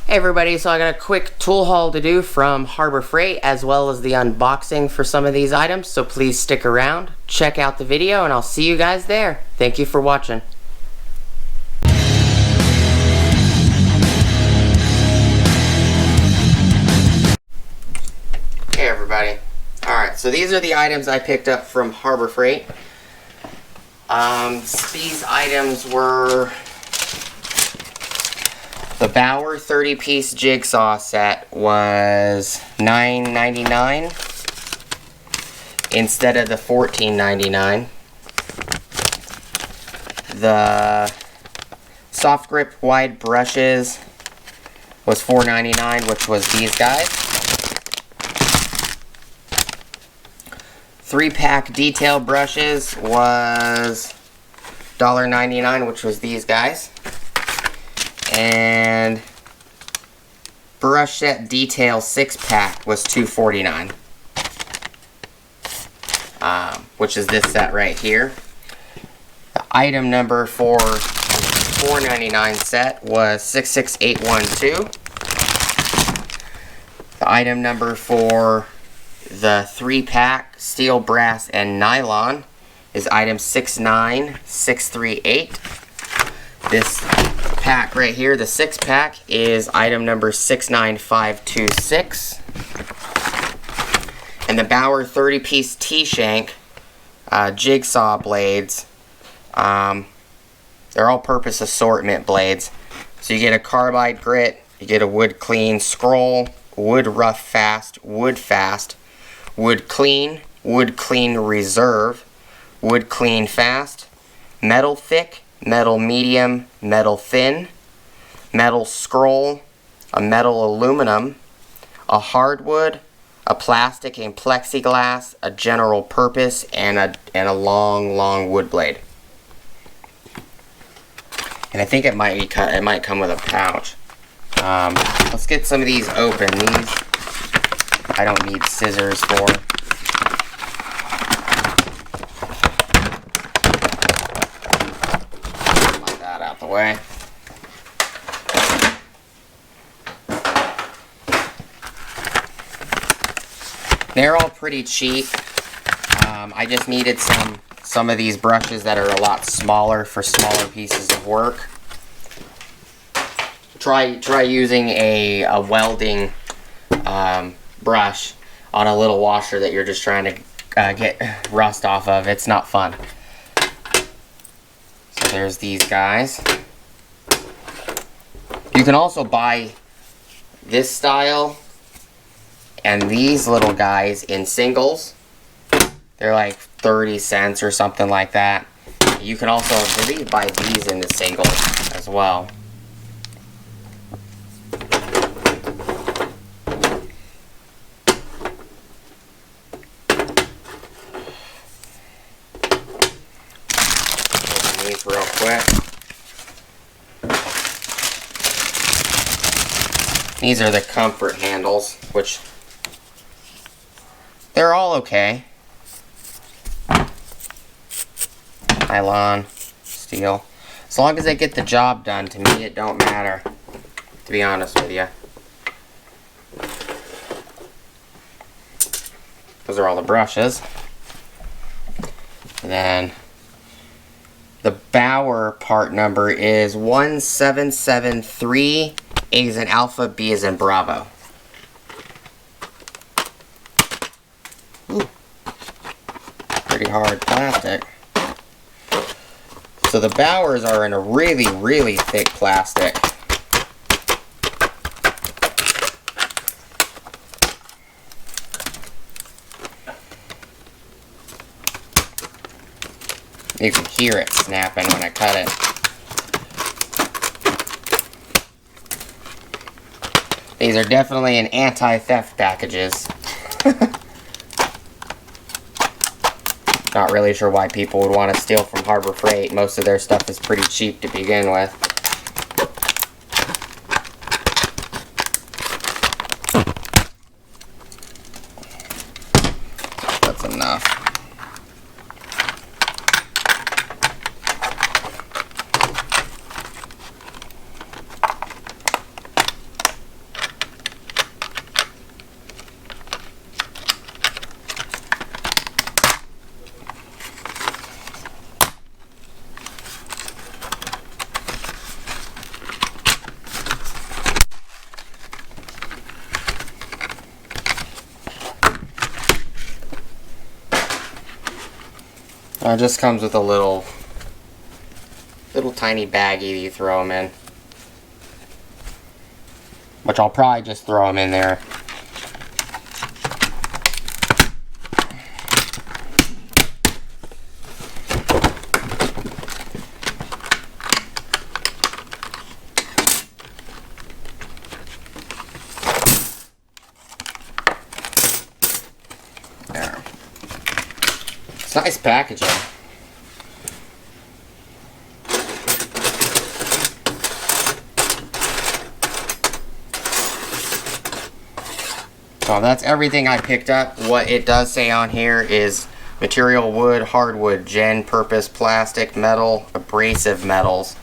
Hey everybody, so I got a quick tool haul to do from Harbor Freight as well as the unboxing for some of these items, so please stick around, check out the video, and I'll see you guys there. Thank you for watching. Hey everybody. Alright, so these are the items I picked up from Harbor Freight. These items were the Bauer 30-piece jigsaw set was $9.99 instead of the $14.99. The soft grip wide brushes was $4.99, which was these guys. 3-pack detail brushes was $1.99, which was these guys. And brush set detail 6-pack was $2.49, which is this set right here. The item number for the $4.99 set was 66812. The item number for the 3-pack steel, brass, and nylon is item 69638. This pack right here, the 6-pack, is item number 69526. And the Bauer 30-piece T-shank jigsaw blades, they're all-purpose assortment blades. So you get a carbide grit, you get a wood clean scroll, wood rough fast, wood clean reserve, wood clean fast, metal thick, metal medium, metal thin, metal scroll, a metal aluminum, a hardwood, a plastic and plexiglass, a general purpose, and a long wood blade. And I think it might come with a pouch. Let's get some of these open. These I don't need scissors for. Way. They're all pretty cheap. I just needed some of these brushes that are a lot smaller for smaller pieces of work. Try using a welding brush on a little washer that you're just trying to get rust off of. It's not fun. So there's these guys. You can also buy this style and these little guys in singles. They're like 30 cents or something like that. You can also, I believe, buy these in the singles as well. Open these real quick. These are the comfort handles, which they're all okay. Nylon, steel. As long as they get the job done, to me it don't matter, to be honest with you. Those are all the brushes. And then the Bauer part number is 1773. A is in Alpha, B is in Bravo. Ooh. Pretty hard plastic. So the Bauers are in a really thick plastic. You can hear it snapping when I cut it. These are definitely an anti-theft packages. Not really sure why people would want to steal from Harbor Freight. Most of their stuff is pretty cheap to begin with. That's enough. It just comes with a little tiny baggie that you throw them in. Which I'll probably just throw them in there. There. It's nice packaging. So that's everything I picked up. What it does say on here is material wood, hardwood, gen purpose, plastic, metal, abrasive metals.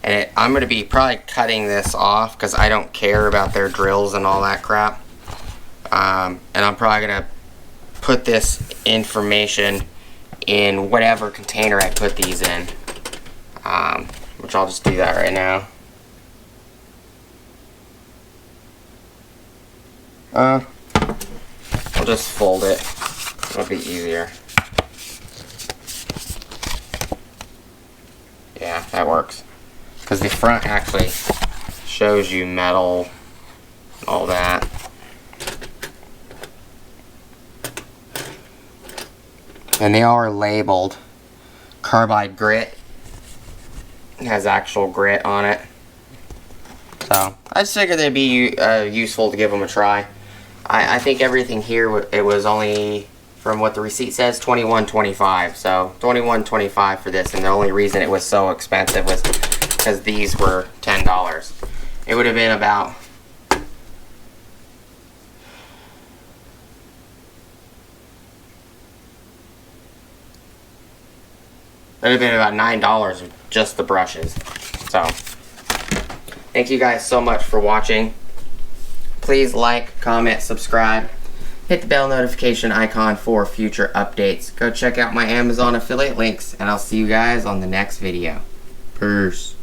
And I'm going to be probably cutting this off because I don't care about their drills and all that crap. And I'm probably going to put this information in whatever container I put these in. Which I'll just do that right now. I'll just fold it. It'll be easier. Yeah, that works. Because the front actually shows you metal, all that. And they are labeled carbide grit. It has actual grit on it. So, I just figured they'd be useful to give them a try. I think everything here, it was only, from what the receipt says, $21.25. So $21.25 for this, and the only reason it was so expensive was because these were $10. It would have been about $9 with just the brushes. So thank you guys so much for watching. Please like, comment, subscribe. Hit the bell notification icon for future updates. Go check out my Amazon affiliate links, and I'll see you guys on the next video. Peace.